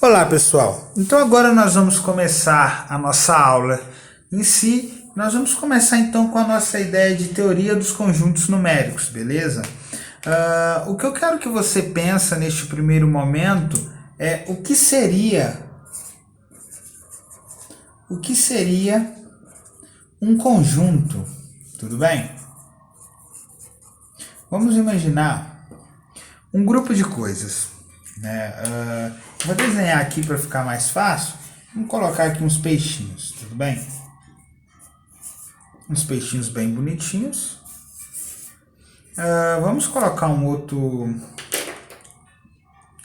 Olá pessoal, então agora nós vamos começar a nossa aula em si. Nós vamos começar então com a nossa ideia de teoria dos conjuntos numéricos, beleza? O que eu quero que você pense neste primeiro momento é o que seria um conjunto, tudo bem? Vamos imaginar um grupo de coisas, né? Vou desenhar aqui para ficar mais fácil. Vamos colocar aqui uns peixinhos, tudo bem? Uns peixinhos bem bonitinhos. Vamos colocar um outro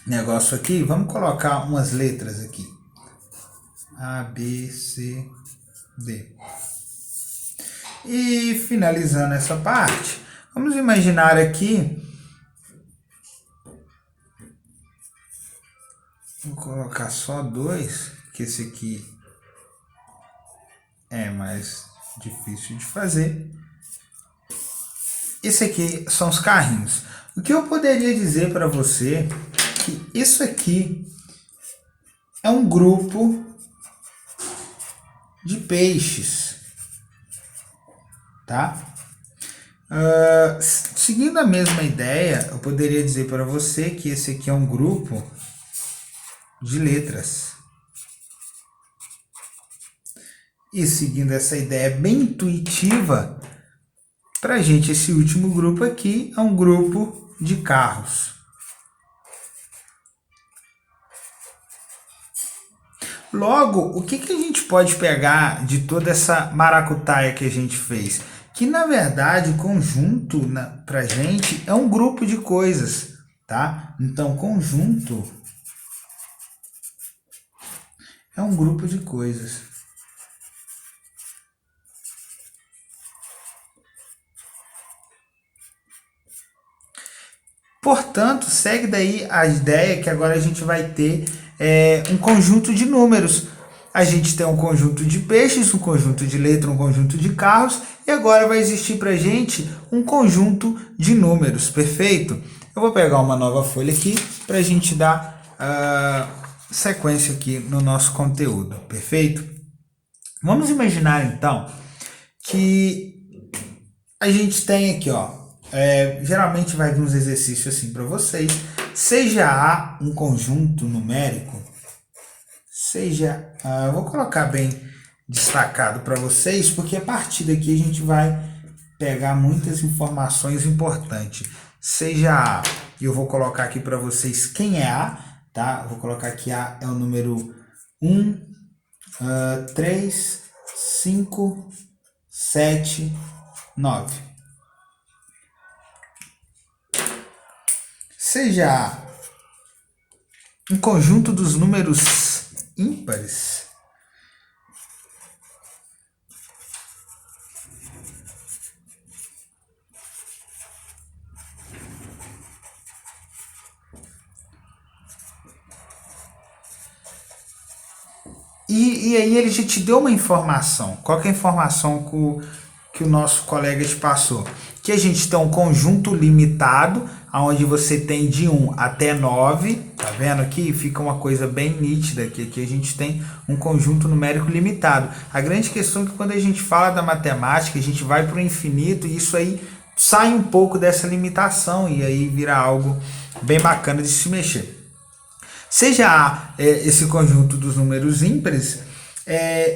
negócio aqui. Vamos colocar umas letras aqui. A, B, C, D. E finalizando essa parte, vamos imaginar aqui. Vou colocar só dois, que esse aqui é mais difícil de fazer. Esse aqui são os carrinhos. O que eu poderia dizer para você que isso aqui é um grupo de peixes, tá? Seguindo a mesma ideia, eu poderia dizer para você que esse aqui é um grupo de letras. E seguindo essa ideia bem intuitiva, para a gente esse último grupo aqui é um grupo de carros. Logo, o que a gente pode pegar de toda essa maracutaia que a gente fez? Que na verdade conjunto para a gente é um grupo de coisas, tá? Então conjunto é um grupo de coisas. Portanto, segue daí a ideia que agora a gente vai ter um conjunto de números. A gente tem um conjunto de peixes, um conjunto de letras, um conjunto de carros, e agora vai existir para a gente um conjunto de números, perfeito? Eu vou pegar uma nova folha aqui para a gente dar sequência aqui no nosso conteúdo, perfeito? Vamos imaginar então que a gente tem aqui, ó, geralmente vai vir uns exercícios assim para vocês. Seja A um conjunto numérico, eu vou colocar bem destacado para vocês, porque a partir daqui a gente vai pegar muitas informações importantes. Seja A, eu vou colocar aqui para vocês quem é A, tá? Eu vou colocar aqui A é o número 1, 3, 5, 7, 9. Seja um conjunto dos números ímpares, e aí ele já te deu uma informação. Qual que é a informação que o nosso colega te passou? Que a gente tem um conjunto limitado, onde você tem de 1 até 9, tá vendo aqui? Fica uma coisa bem nítida, que aqui a gente tem um conjunto numérico limitado. A grande questão é que quando a gente fala da matemática, a gente vai para o infinito e isso aí sai um pouco dessa limitação e aí vira algo bem bacana de se mexer. Seja esse conjunto dos números ímpares,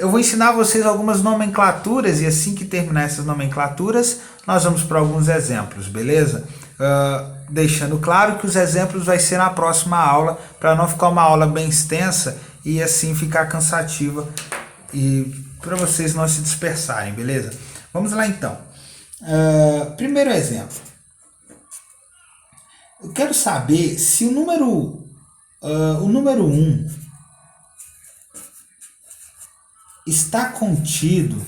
eu vou ensinar vocês algumas nomenclaturas e assim que terminar essas nomenclaturas, nós vamos para alguns exemplos, beleza? Deixando claro que os exemplos vai ser na próxima aula, para não ficar uma aula bem extensa e assim ficar cansativa e para vocês não se dispersarem, beleza? Vamos lá então. Primeiro exemplo. Eu quero saber se o número 1 está contido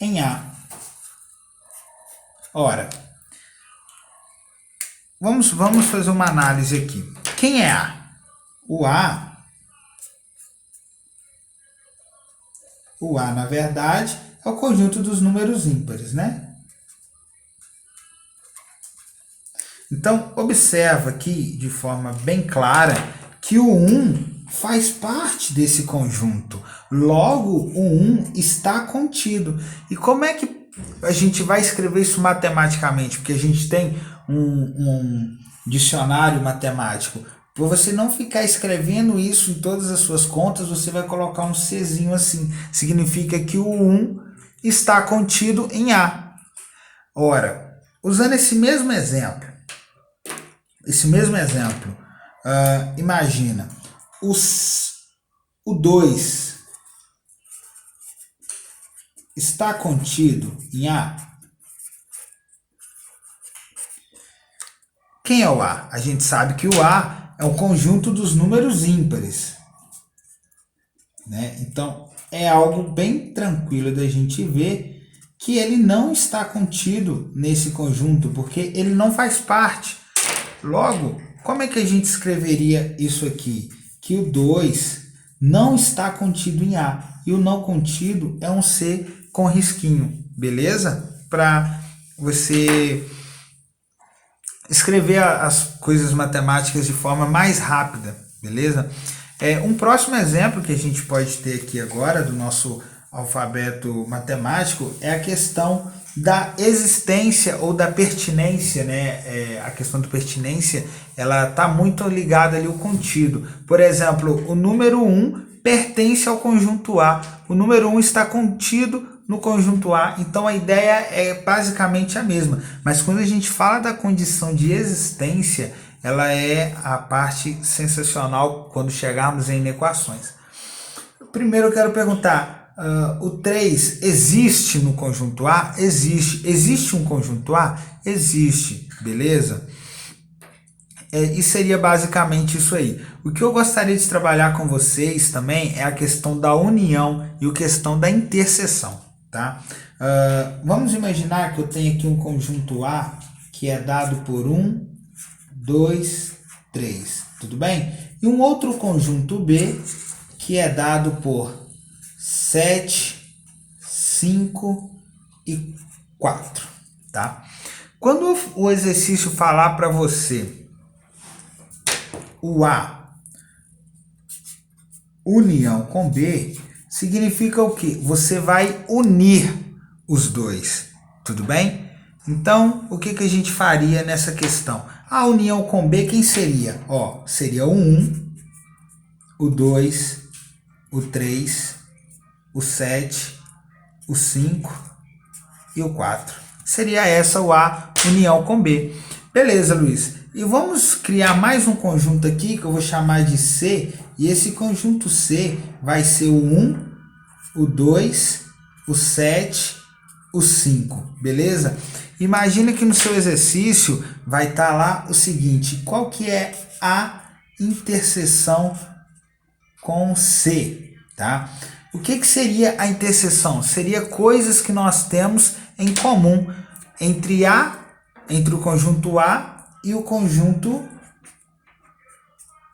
em A. Ora, vamos fazer uma análise aqui. Quem é A? O A, na verdade, é o conjunto dos números ímpares, né? Então, observa aqui de forma bem clara que o 1 faz parte desse conjunto. Logo, o 1 está contido. E como é que a gente vai escrever isso matematicamente? Porque a gente tem um dicionário matemático. Por você não ficar escrevendo isso em todas as suas contas, você vai colocar um Czinho assim. Significa que o 1 está contido em A. Ora, usando esse mesmo exemplo, imagina, o 2 está contido em A. Quem é o A? A gente sabe que o A é o conjunto dos números ímpares, né? Então, é algo bem tranquilo da gente ver que ele não está contido nesse conjunto, porque ele não faz parte. Logo, como é que a gente escreveria isso aqui? Que o 2 não está contido em A, e o não contido é um C com risquinho, beleza? Para você escrever as coisas matemáticas de forma mais rápida, beleza? Um próximo exemplo que a gente pode ter aqui agora do nosso alfabeto matemático é a questão da existência ou da pertinência, né? A questão da pertinência, ela está muito ligada ali ao contido. Por exemplo, o número 1 pertence ao conjunto A. O número 1 está contido no conjunto A, então a ideia é basicamente a mesma. Mas quando a gente fala da condição de existência, ela é a parte sensacional quando chegarmos em equações. Primeiro eu quero perguntar, o 3 existe no conjunto A? Existe. Existe um conjunto A? Existe, beleza? E seria basicamente isso aí. O que eu gostaria de trabalhar com vocês também é a questão da união e a questão da interseção, tá? Vamos imaginar que eu tenho aqui um conjunto A que é dado por 1, 2, 3, tudo bem? E um outro conjunto B que é dado por 7, 5 e 4, tá? Quando o exercício falar para você o A união com B, significa o quê? Você vai unir os dois, tudo bem? Então, o que a gente faria nessa questão? A união com B, quem seria? Seria o 1, o 2, o 3, o 7, o 5 e o 4. Seria essa o A união com B. Beleza, Luiz. E vamos criar mais um conjunto aqui que eu vou chamar de C. E esse conjunto C vai ser o 1, o 2, o 7, o 5. Beleza? Imagina que no seu exercício vai estar lá o seguinte. Qual que é a interseção com C? Tá? O que seria a interseção? Seria coisas que nós temos em comum entre o conjunto A e o conjunto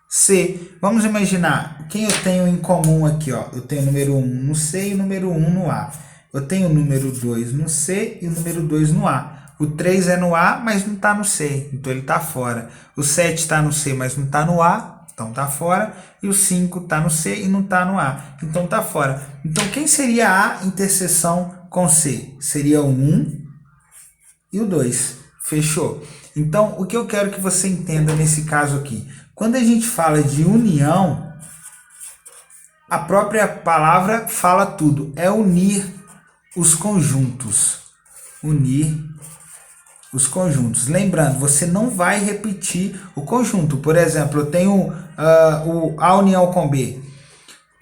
C. Vamos imaginar, quem eu tenho em comum aqui? Eu tenho o número 1 no C e o número 1 no A. Eu tenho o número 2 no C e o número 2 no A. O 3 é no A, mas não está no C, então ele está fora. O 7 está no C, mas não está no A, então está fora. E o 5 está no C e não está no A, então está fora. Então quem seria a interseção com C? Seria o 1 e o 2. Fechou? Então, o que eu quero que você entenda nesse caso aqui? Quando a gente fala de união, a própria palavra fala tudo. É unir os conjuntos. Unir os conjuntos. Lembrando, você não vai repetir o conjunto. Por exemplo, eu tenho A união com B.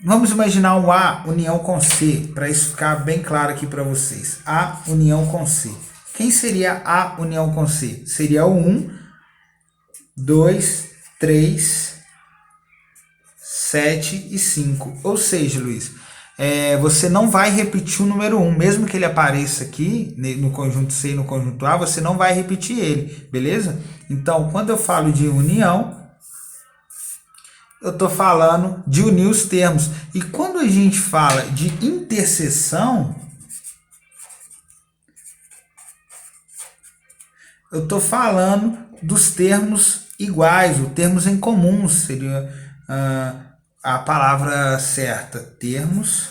Vamos imaginar um A união com C, para isso ficar bem claro aqui para vocês. A união com C. Quem seria A união com C? Seria o 1, 2, 3, 7 e 5. Ou seja, Luiz, você não vai repetir o número 1. Mesmo que ele apareça aqui no conjunto C e no conjunto A, você não vai repetir ele, beleza? Então, quando eu falo de união, eu estou falando de unir os termos. E quando a gente fala de interseção, eu estou falando dos termos iguais, os termos em comum, seria a palavra certa, termos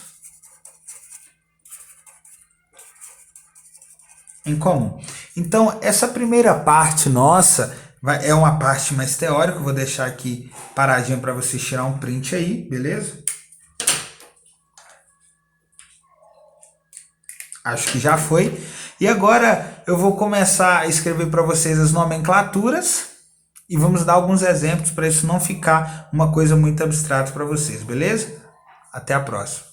em comum. Então, essa primeira parte nossa é uma parte mais teórica. Eu vou deixar aqui paradinha para vocês tirar um print aí, beleza? Acho que já foi. E agora eu vou começar a escrever para vocês as nomenclaturas e vamos dar alguns exemplos para isso não ficar uma coisa muito abstrata para vocês, beleza? Até a próxima.